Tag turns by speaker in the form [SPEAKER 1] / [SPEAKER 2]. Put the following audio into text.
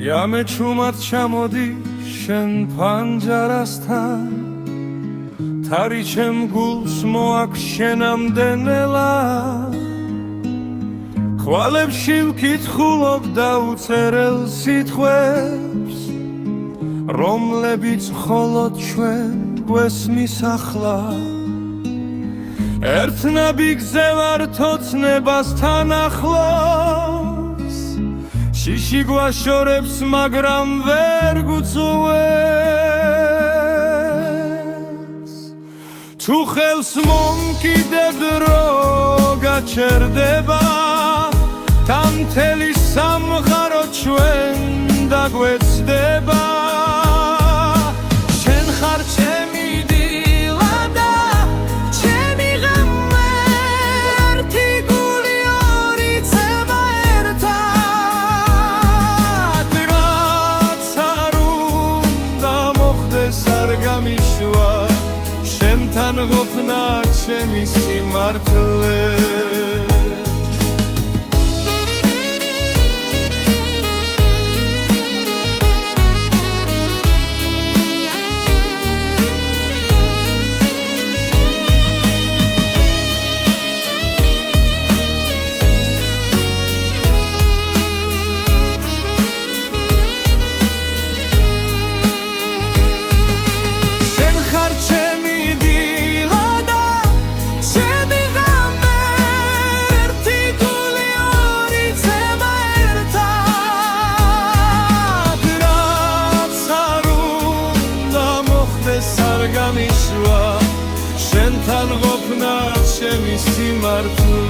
[SPEAKER 1] Iame čumat čamodi šen panjarastan Taričem guls moak šenam denela Kvalebši vkitxulok da ucerel sitxwebs რომლებიც მხოლოდ ჩვენ გვესმის ახლა ერთ ნაბიგზე ვართ ოცნებასთან ახლოს შიში გვაშორებს მაგრამ ვერ გუწუებს თუ ხელს მომკიდებ დრო გაჩერდება თამთელი სამყარო ჩვენ დაგვეცდება შენთან ყოფნა ჩემი სიმართლე შენთან ყოფნა ჩემი სიმართლე